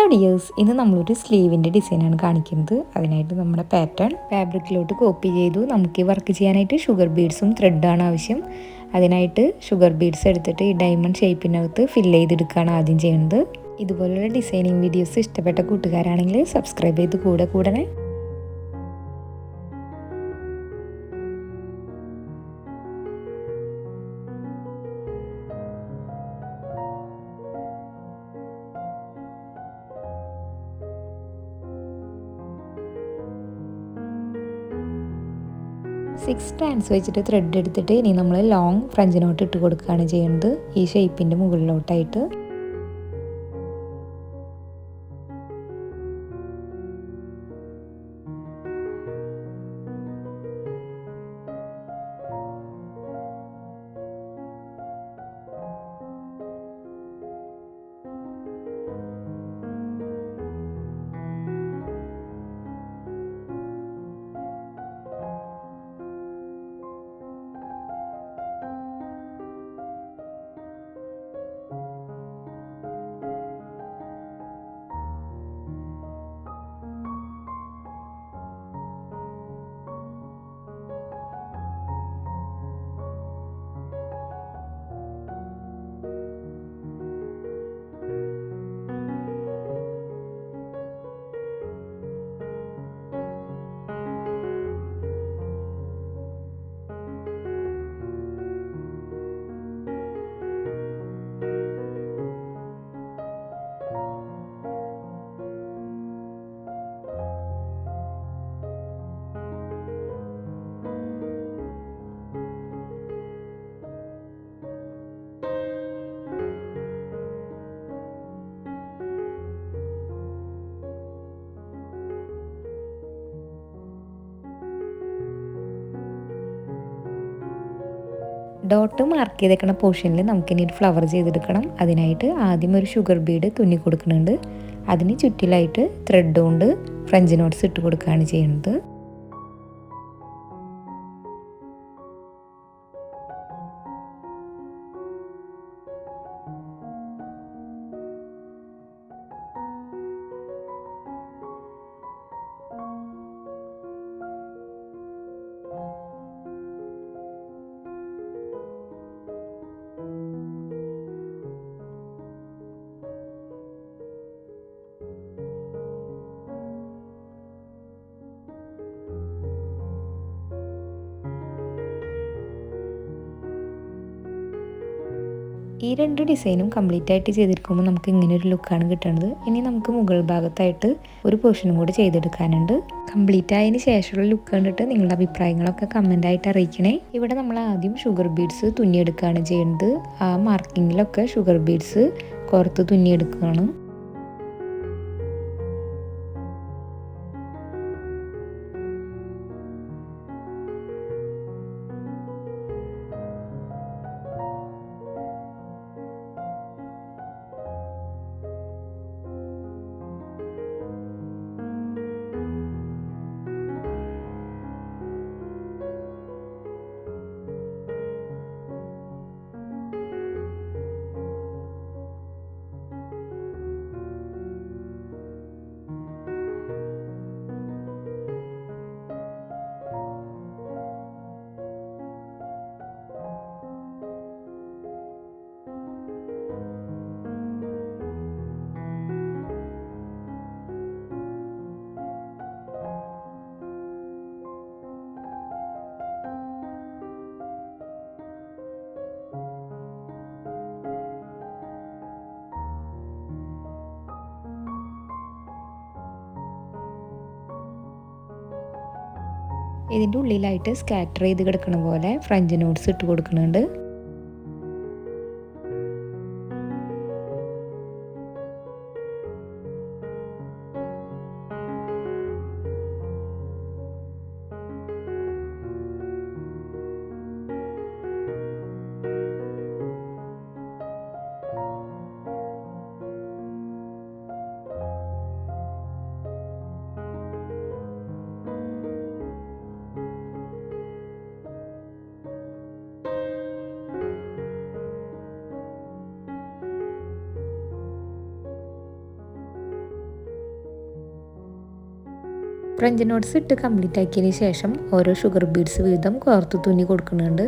Hello dears, ഇന്ന് നമ്മളൊരു സ്ലീവിൻ്റെ ഡിസൈനാണ് കാണിക്കുന്നത്. അതിനായിട്ട് നമ്മുടെ പാറ്റേൺ ഫാബ്രിക്കിലോട്ട് കോപ്പി ചെയ്തു. നമുക്ക് ഈ വർക്ക് ചെയ്യാനായിട്ട് ഷുഗർ ബീഡ്സും ത്രെഡാണ് ആവശ്യം. അതിനായിട്ട് ഷുഗർ ബീഡ്സ് എടുത്തിട്ട് ഈ ഡയമണ്ട് ഷേപ്പിനകത്ത് ഫില്ല് ചെയ്തെടുക്കുകയാണ് ആദ്യം ചെയ്യുന്നത്. ഇതുപോലുള്ള ഡിസൈനിങ് വീഡിയോസ് ഇഷ്ടപ്പെട്ട കൂട്ടുകാരാണെങ്കിൽ സബ്സ്ക്രൈബ് ചെയ്ത് കൂടണേ. 6 strands വെച്ചിട്ട് ത്രെഡ് എടുത്തിട്ട് ഇനി നമ്മൾ ലോങ് ഫ്രഞ്ച് നോട്ട് ഇട്ട് കൊടുക്കുകയാണ് ചെയ്യുന്നത് ഈ ഷേപ്പിൻ്റെ മുകളിലോട്ടായിട്ട്. ഡോട്ട് മാർക്ക് ചെയ്തേക്കുന്ന പോർഷനിൽ നമുക്കിനി ഒരു ഫ്ലവർ ചെയ്തെടുക്കണം. അതിനായിട്ട് ആദ്യം ഒരു ഷുഗർ ബീഡ് തുന്നി കൊടുക്കുന്നുണ്ട്. അതിന് ചുറ്റിലായിട്ട് ത്രെഡ് കൊണ്ട് ഫ്രഞ്ച് നോട്ട്സ് ഇട്ട് കൊടുക്കുകയാണ് ചെയ്യുന്നത്. ഈ രണ്ട് ഡിസൈനും കംപ്ലീറ്റ് ആയിട്ട് ചെയ്തെടുക്കുമ്പോൾ നമുക്ക് ഇങ്ങനെ ഒരു ലുക്കാണ് കിട്ടുന്നത്. ഇനി നമുക്ക് മുകൾ ഭാഗത്തായിട്ട് ഒരു പോർഷനും കൂടി ചെയ്തെടുക്കാനുണ്ട്. കംപ്ലീറ്റ് ആയതിന് ശേഷമുള്ള ലുക്ക് കണ്ടിട്ട് നിങ്ങളുടെ അഭിപ്രായങ്ങളൊക്കെ കമൻ്റായിട്ട് അറിയിക്കണേ. ഇവിടെ നമ്മൾ ആദ്യം ഷുഗർ ബീഡ്സ് തുന്നിയെടുക്കുകയാണ് ചെയ്യുന്നത്. ആ മാർക്കിങ്ങിലൊക്കെ ഷുഗർ ബീഡ്സ് കോർത്ത് തുന്നിയെടുക്കുകയാണ്. ഇതിൻ്റെ ഉള്ളിലായിട്ട് സ്കാറ്റർ ചെയ്ത് കിടക്കുന്ന പോലെ ഫ്രഞ്ച് നോട്ട്സ് ഇട്ട് കൊടുക്കുന്നുണ്ട്. ഫ്രഞ്ച് നോട്ട്സ് ഇട്ട് കംപ്ലീറ്റ് ആക്കിയതിന് ശേഷം ഓരോ ഷുഗർ ബീഡ്സ് വീതം കോർത്ത് തുന്നി കൊടുക്കുന്നുണ്ട്.